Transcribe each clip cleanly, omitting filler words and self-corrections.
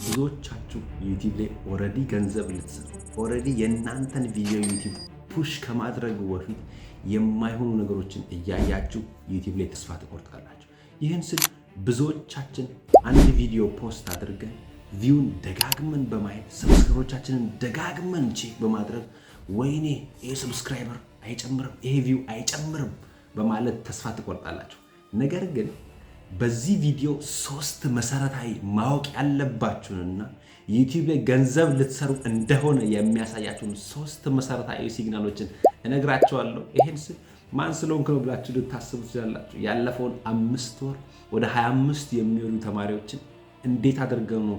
ብዙዎቻችሁ ዩቲዩብ ላይ ኦልሬዲ ገንዘብ ልትሰሩ ኦልሬዲ የእናንተን ቪዲዮ ዩቲዩብ ፑሽ ከማድረጉ በፊት የማይሆኑ ነገሮችን እያያችሁ ዩቲዩብ ላይ ተስፋ ትቆርጣላችሁ። ይህን ስል ብዙዎቻችን አንድ ቪዲዮ ፖስት አድርገን ቪውን ደጋግመን በማየት ሰብስክራይበሮቻችንን ደጋግመን ቼክ በማድረግ ወይኔ ይሄ ሰብስክራይበር አይጨምርም፣ ይሄ ቪው አይጨምርም በማለት ተስፋ ትቆርጣላችሁ። ነገር ግን በዚህ ቪዲዮ 3 መሰረታዊ ማወቅ ያለባችሁንና ዩቲዩብ ላይ ገንዘብ ልትሰሩ እንደሆነ የሚያሳያችሁን 3 መሰረታዊ ሲግናሎችን እነግራችኋለሁ። ይሄን ስል ማን ስለሆንክ ነው ብላችሁ ልታስቡ ትችላላችሁ። ያለፈውን 5 ወር ወደ 25 የሚሆኑ ተማሪዎችን እንዴት አድርገው ነው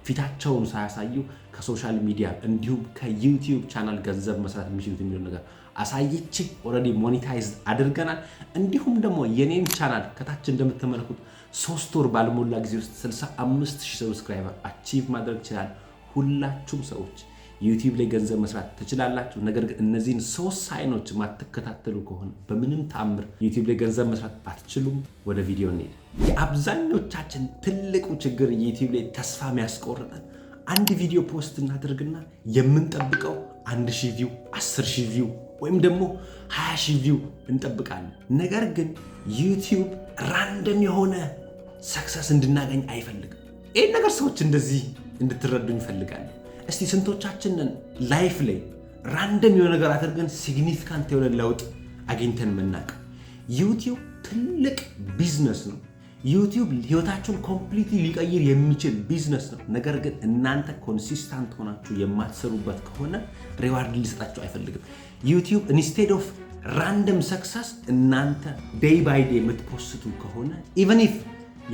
ፊታቸውን ሳያሳዩ ከሶሻል ሚዲያ እንዲሁም ከዩቲዩብ ቻናል ገንዘብ መስራት የሚችሉት የሚለው ነገር አሳይቼ ኦልሬዲ ሞኔታይዝድ አድርገናል። እንዲሁም ደግሞ የኔን ቻናል ከታች እንደምትመለከቱት 3 ወር ባልሞላ ጊዜ ውስጥ 65000 ሰብስክራይበር አቺቭ ማድረግ ይችላል። ሁላችሁም ሰዎች ዩቲዩብ ላይ ገንዘብ መስራት ትችላላችሁ። ነገር ግን እነዚህን 3 ሳይኖች ማትከታተሉ ከሆነ በምንም ተአምር ዩቲዩብ ላይ ገንዘብ መስራት አትችሉም። ወደ ቪዲዮ እንሄድ። የአብዛኞቻችን ትልቁ ችግር ዩቲዩብ ላይ ተስፋ የሚያስቆርጠን አንድ ቪዲዮ ፖስት እናደርግና የምንጠብቀው 1000 ቪው፣ 10000 ቪው ወይም ደግሞ 20000 ቪው እንጠብቃለን። ነገር ግን ዩቲዩብ ራንደም የሆነ ሰክሰስ እንድናገኝ አይፈልግም። ይህን ነገር ሰዎች እንደዚህ እንድትረዱኝ ይፈልጋሉ። እስቲ ስንቶቻችንን ላይፍ ላይ ራንደም የሆነ ነገር አድርገን ሲግኒፊካንት የሆነ ለውጥ አግኝተን የምናውቅ? ዩቲዩብ ትልቅ ቢዝነስ ነው። ዩቲዩብ ህይወታችሁን ኮምፕሊትሊ ሊቀይር የሚችል ቢዝነስ ነው። ነገር ግን እናንተ ኮንሲስታንት ሆናችሁ የማትሰሩበት ከሆነ ሪዋርድ ሊሰጣችሁ አይፈልግም። ዩቲዩብ ኢንስቴድ ኦፍ ራንደም ሰክሰስ እናንተ ዴይ ባይ ዴይ የምትፖስቱ ከሆነ ኢቨን ኢፍ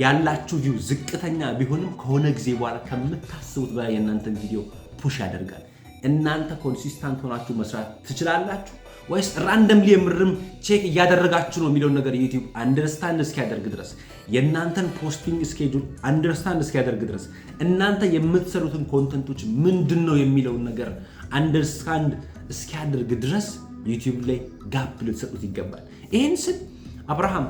ያላችሁ ቪው ዝቅተኛ ቢሆንም ከሆነ ጊዜ በኋላ ከምታስቡት በላይ የእናንተን ቪዲዮ ፑሽ ያደርጋል። እናንተ ኮንሲስታንት ሆናችሁ መስራት ትችላላችሁ ወይስ ራንደምሊ የምርም ቼክ እያደረጋችሁ ነው የሚለውን ነገር ዩቲዩብ አንደርስታንድ እስኪያደርግ ድረስ የእናንተን ፖስቲንግ ስኬጁል አንደርስታንድ እስኪያደርግ ድረስ እናንተ የምትሰሩትን ኮንተንቶች ምንድን ነው የሚለውን ነገር አንደርስታንድ እስኪያደርግ ድረስ ዩቲዩብ ላይ ጋፕ ልትሰጡት ይገባል። ይህን ስል አብርሃም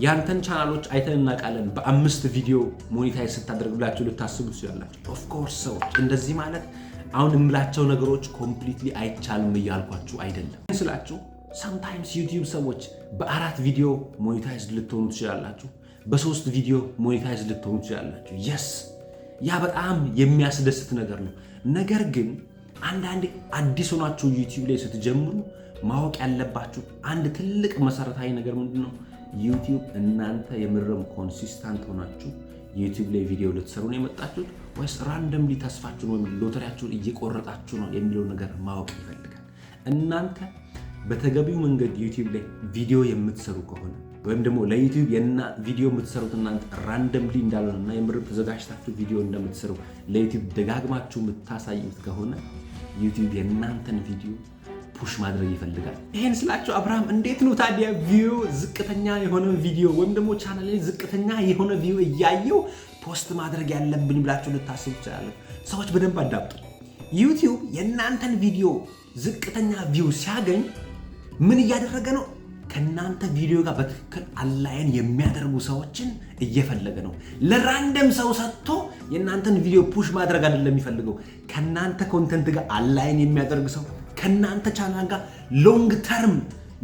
ያንተን ቻናሎች አይተን እናውቃለን በ5 ቪዲዮ ሞኔታይዝ ስታደርግ ብላችሁ ልታስቡ ትችላላችሁ። ኦፍ ኮርስ ሰዎች እንደዚህ ማለት አሁን የምላቸው ነገሮች ኮምፕሊትሊ አይቻልም እያልኳችሁ አይደለም ስላችሁ። ሳምታይምስ ዩቲዩብ ሰዎች በ4 ቪዲዮ ሞኔታይዝ ልትሆኑ ትችላላችሁ፣ በ3 ቪዲዮ ሞኔታይዝ ልትሆኑ ትችላላችሁ። የስ ያ በጣም የሚያስደስት ነገር ነው። ነገር ግን አንዳንዴ አዲስ ሆናችሁ ዩቲዩብ ላይ ስትጀምሩ ማወቅ ያለባችሁ አንድ ትልቅ መሰረታዊ ነገር ምንድን ነው? ዩቲዩብ እናንተ የምርም ኮንሲስታንት ሆናችሁ ዩቲዩብ ላይ ቪዲዮ ልትሰሩ ነው የመጣችሁት ወይስ ራንደምሊ ተስፋችሁን ወይም ሎተሪያችሁን እየቆረጣችሁ ነው የሚለው ነገር ማወቅ ይፈልጋል። እናንተ በተገቢው መንገድ ዩቲዩብ ላይ ቪዲዮ የምትሰሩ ከሆነ ወይም ደግሞ ለዩቲዩብ ቪዲዮ የምትሰሩት እናንተ ራንደምሊ እንዳልሆነና የምርም ተዘጋጅታችሁ ቪዲዮ እንደምትሰሩ ለዩቲዩብ ደጋግማችሁ የምታሳዩት ከሆነ ዩቲዩብ የእናንተን ቪዲዮ ፑሽ ማድረግ ይፈልጋል። ይሄን ስላችሁ አብርሃም እንዴት ነው ታዲያ ቪው ዝቅተኛ የሆነ ቪዲዮ ወይም ደግሞ ቻናል ላይ ዝቅተኛ የሆነ ቪው እያየው ፖስት ማድረግ ያለብን ብላችሁ ልታስቡ ትችላላችሁ። ሰዎች በደንብ አዳምጡ። ዩቲዩብ የእናንተን ቪዲዮ ዝቅተኛ ቪው ሲያገኝ ምን እያደረገ ነው? ከእናንተ ቪዲዮ ጋር በትክክል አላይን የሚያደርጉ ሰዎችን እየፈለገ ነው። ለራንደም ሰው ሰጥቶ የእናንተን ቪዲዮ ፑሽ ማድረግ አይደለም የሚፈልገው። ከእናንተ ኮንተንት ጋር አላይን የሚያደርግ ሰው ከእናንተ ቻናል ጋር ሎንግ ተርም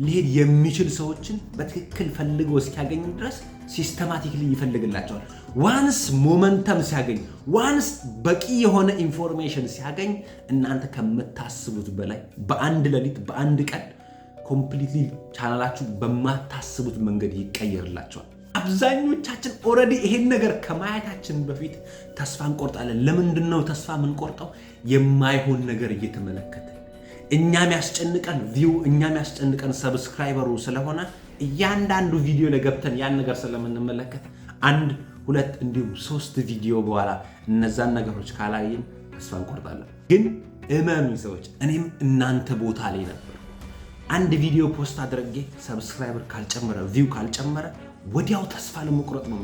ሊሄድ የሚችል ሰዎችን በትክክል ፈልጎ እስኪያገኝ ድረስ ሲስተማቲክሊ ይፈልግላቸዋል። ዋንስ ሞመንተም ሲያገኝ፣ ዋንስ በቂ የሆነ ኢንፎርሜሽን ሲያገኝ እናንተ ከምታስቡት በላይ በአንድ ሌሊት በአንድ ቀን ኮምፕሊትሊ ቻናላችሁ በማታስቡት መንገድ ይቀየርላቸዋል። አብዛኞቻችን ኦልሬዲ ይሄን ነገር ከማየታችን በፊት ተስፋ እንቆርጣለን። ለምንድን ነው ተስፋ የምንቆርጠው? የማይሆን ነገር እየተመለከተ እኛም ያስጨንቀን ቪው፣ እኛም ያስጨንቀን ሰብስክራይበሩ ስለሆነ እያንዳንዱ ቪዲዮ ላይ ገብተን ያን ነገር ስለምንመለከት 1፣ 2 እንዲሁም 3 ቪዲዮ በኋላ እነዛን ነገሮች ካላየን ተስፋ እንቆርጣለን። ግን እመኑኝ ሰዎች፣ እኔም እናንተ ቦታ ላይ ነበር። አንድ ቪዲዮ ፖስት አድርጌ ሰብስክራይበር ካልጨመረ ቪው ካልጨመረ ወዲያው ተስፋ ለመቁረጥ ነው።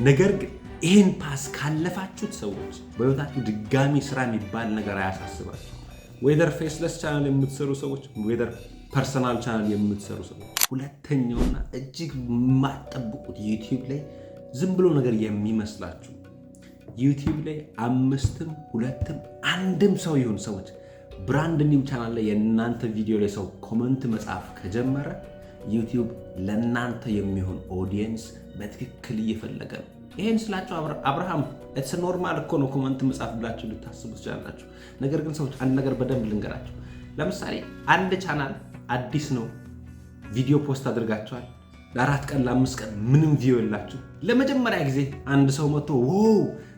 ነገር ግን ይህን ፓስ ካለፋችሁት ሰዎች በህይወታችሁ ድጋሚ ስራ የሚባል ነገር አያሳስባችሁ። ዌዘር ፌስለስ ቻናል የምትሰሩ ሰዎች፣ ዌዘር ፐርሰናል ቻናል የምትሰሩ ሰዎች፣ ሁለተኛውና እጅግ የማትጠብቁት ዩቲዩብ ላይ ዝም ብሎ ነገር የሚመስላችሁ ዩቲዩብ ላይ 5ም 2ም 1ም ሰው ይሁን ሰዎች ብራንድ ኒው ቻናል ላይ የእናንተ ቪዲዮ ላይ ሰው ኮመንት መጻፍ ከጀመረ ዩቲዩብ ለእናንተ የሚሆን ኦዲየንስ በትክክል እየፈለገ ነው። ይሄን ስላችሁ አብርሃም እትስ ኖርማል እኮ ነው ኮመንት መጻፍ ብላችሁ ልታስቡ ትችላላችሁ። ነገር ግን ሰዎች አንድ ነገር በደንብ ልንገራችሁ። ለምሳሌ አንድ ቻናል አዲስ ነው፣ ቪዲዮ ፖስት አድርጋችኋል፣ ለ4 ቀን ለ5 ቀን ምንም ቪዲዮ የላችሁ። ለመጀመሪያ ጊዜ አንድ ሰው መጥቶ ዋው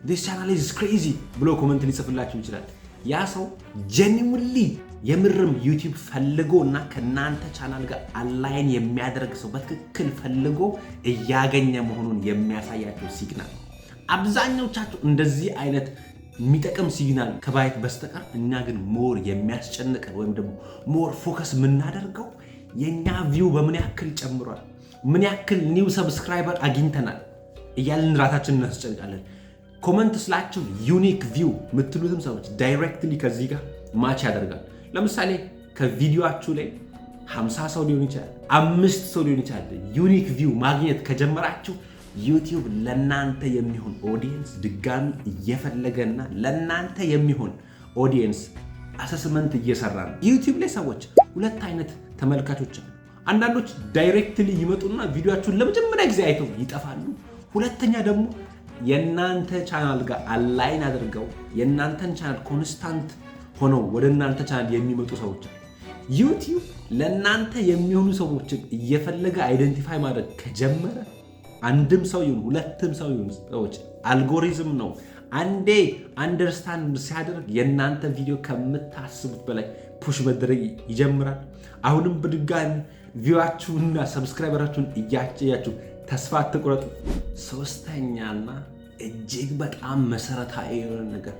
ዲስ ቻናል ኢዝ ክሬዚ ብሎ ኮመንት ሊጽፍላችሁ ይችላል። ያ ሰው ጀኒውንሊ የምርም ዩቲዩብ ፈልጎ እና ከናንተ ቻናል ጋር አላይን የሚያደርግ ሰው በትክክል ፈልጎ እያገኘ መሆኑን የሚያሳያቸው ሲግናል። አብዛኞቻችሁ እንደዚህ አይነት የሚጠቅም ሲግናል ከባየት በስተቀር እኛ ግን ሞር የሚያስጨንቀን ወይም ደግሞ ሞር ፎከስ የምናደርገው የኛ ቪው በምን ያክል ጨምሯል፣ ምን ያክል ኒው ሰብስክራይበር አግኝተናል እያልን ራሳችንን እናስጨንቃለን። ኮመንት ስላቸው ዩኒክ ቪው የምትሉትም ሰዎች ዳይሬክትሊ ከዚህ ጋር ማች ያደርጋል። ለምሳሌ ከቪዲዮአችሁ ላይ 50 ሰው ሊሆን ይችላል፣ 5 ሰው ሊሆን ይችላል። ዩኒክ ቪው ማግኘት ከጀመራችሁ ዩቲዩብ ለናንተ የሚሆን ኦዲየንስ ድጋሚ እየፈለገና ለናንተ የሚሆን ኦዲየንስ አሰስመንት እየሰራ ነው። ዩቲዩብ ላይ ሰዎች 2 አይነት ተመልካቾች አሉ። አንዳንዶች ዳይሬክትሊ ይመጡና ቪዲዮአችሁን ለመጀመሪያ ጊዜ አይተው ይጠፋሉ። ሁለተኛ ደግሞ የናንተ ቻናል ጋር አላይን አድርገው የናንተን ቻናል ኮንስታንት ሆነው ወደ እናንተ ቻናል የሚመጡ ሰዎች አሉ። ዩቲዩብ ለናንተ የሚሆኑ ሰዎችን እየፈለገ አይደንቲፋይ ማድረግ ከጀመረ 1ም ሰው ይሁን 2ም ሰው ይሁን ሰዎች አልጎሪዝም ነው አንዴ አንደርስታንድ ሲያደርግ የናንተ ቪዲዮ ከምታስቡት በላይ ፑሽ መደረግ ይጀምራል። አሁንም በድጋሚ ቪዋችሁና ሰብስክራይበራችሁን እያያችሁ ተስፋ አትቁረጡ። ሶስተኛና እጅግ በጣም መሰረታዊ የሆነ ነገር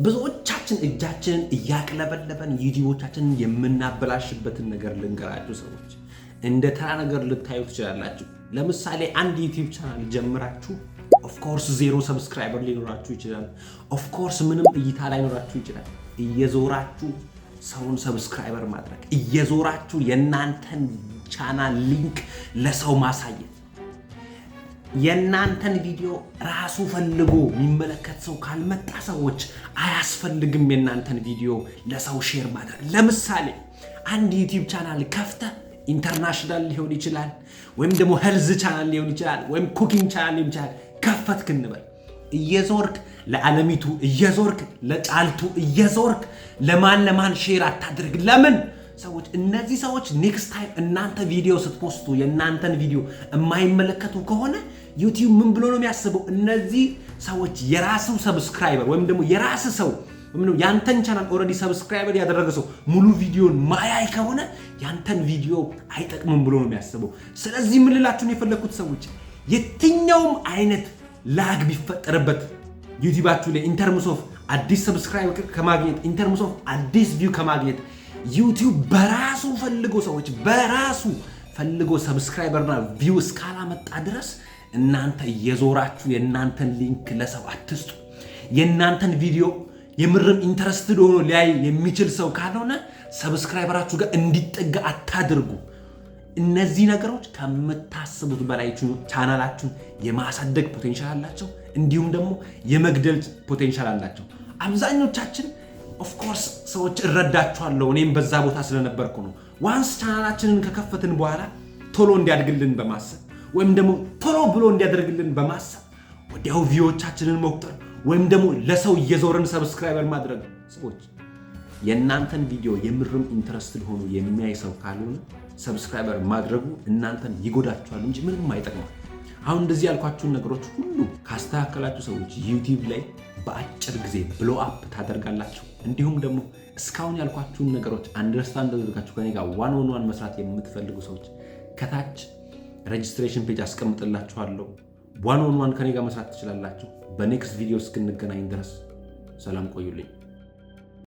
ብዙዎቻችን እጃችንን እያቅለበለበን ዩቲዩቦቻችንን የምናበላሽበትን ነገር ልንገራችሁ። ሰዎች እንደ ተራ ነገር ልታዩ ትችላላችሁ። ለምሳሌ አንድ ዩቲዩብ ቻናል ጀምራችሁ ኦፍኮርስ 0 ሰብስክራይበር ሊኖራችሁ ይችላል። ኦፍኮርስ ምንም እይታ ላይኖራችሁ ይችላል። እየዞራችሁ ሰውን ሰብስክራይበር ማድረግ፣ እየዞራችሁ የናንተን ቻናል ሊንክ ለሰው ማሳየት፣ የናንተን ቪዲዮ ራሱ ፈልጎ የሚመለከት ሰው ካልመጣ ሰዎች አያስፈልግም የናንተን ቪዲዮ ለሰው ሼር ማድረግ። ለምሳሌ አንድ ዩቲዩብ ቻናል ከፍተ ኢንተርናሽናል ሊሆን ይችላል፣ ወይም ደግሞ ሄልዝ ቻናል ሊሆን ይችላል፣ ወይም ኩኪንግ ቻናል ሊሆን ይችላል። ከፈትክ እንበል እየዞርክ ለዓለሚቱ እየዞርክ ለጫልቱ እየዞርክ ለማን ሼር አታድርግ። ለምን? ሰዎች እነዚህ ሰዎች ኔክስት ታይም እናንተ ቪዲዮ ስትፖስቱ የእናንተን ቪዲዮ የማይመለከቱ ከሆነ ዩቲዩብ ምን ብሎ ነው የሚያስበው? እነዚህ ሰዎች የራሱ ሰብስክራይበር ወይም ደግሞ የራስ ሰው ወይም ደግሞ ያንተን ቻናል ኦልሬዲ ሰብስክራይበር ያደረገ ሰው ሙሉ ቪዲዮን ማያይ ከሆነ ያንተን ቪዲዮ አይጠቅምም ብሎ ነው የሚያስበው። ስለዚህ ምን ልላችሁ ነው የፈለኩት ሰዎች የትኛውም አይነት ላግ ቢፈጠርበት ዩቲዩባችሁ ላይ ኢንተርምስ ኦፍ አዲስ ሰብስክራይበር ከማግኘት ኢንተርምስ ኦፍ አዲስ ቪው ከማግኘት ዩቲዩብ በራሱ ፈልጎ ሰዎች በራሱ ፈልጎ ሰብስክራይበርና ቪው እስካላመጣ ድረስ እናንተ እየዞራችሁ የእናንተን ሊንክ ለሰው አትስጡ። የእናንተን ቪዲዮ የምርም ኢንተረስትድ ሆኖ ሊያይ የሚችል ሰው ካልሆነ ሰብስክራይበራችሁ ጋር እንዲጠጋ አታድርጉ። እነዚህ ነገሮች ከምታስቡት በላይ ቻናላችሁን የማሳደግ ፖቴንሻል አላቸው፣ እንዲሁም ደግሞ የመግደል ፖቴንሻል አላቸው። አብዛኞቻችን ኦፍኮርስ ሰዎች እረዳችኋለሁ፣ እኔም በዛ ቦታ ስለነበርኩ ነው። ዋንስ ቻናላችንን ከከፈትን በኋላ ቶሎ እንዲያድግልን በማሰብ ወይም ደግሞ ቶሎ ብሎ እንዲያደርግልን በማሰብ ወዲያው ቪዲዮዎቻችንን መቁጠር ወይም ደግሞ ለሰው እየዞርን ሰብስክራይበር ማድረግ። ሰዎች የእናንተን ቪዲዮ የምርም ኢንተረስትድ ሆኖ የሚያይ ሰው ካልሆነ ሰብስክራይበር ማድረጉ እናንተን ይጎዳችኋል እንጂ ምንም አይጠቅማል። አሁን እንደዚህ ያልኳችሁን ነገሮች ሁሉ ካስተካከላችሁ ሰዎች ዩቲዩብ ላይ በአጭር ጊዜ ብሎ አፕ ታደርጋላችሁ። እንዲሁም ደግሞ እስካሁን ያልኳችሁን ነገሮች አንደርስታንድ አድርጋችሁ ከኔ ጋር ዋን ኦን ዋን መስራት የምትፈልጉ ሰዎች ከታች ሬጅስትሬሽን ፔጅ አስቀምጥላችኋለሁ። ዋን ኦን ዋን ከኔ ጋር መስራት ትችላላችሁ። በኔክስት ቪዲዮ እስክንገናኝ ድረስ ሰላም ቆዩልኝ።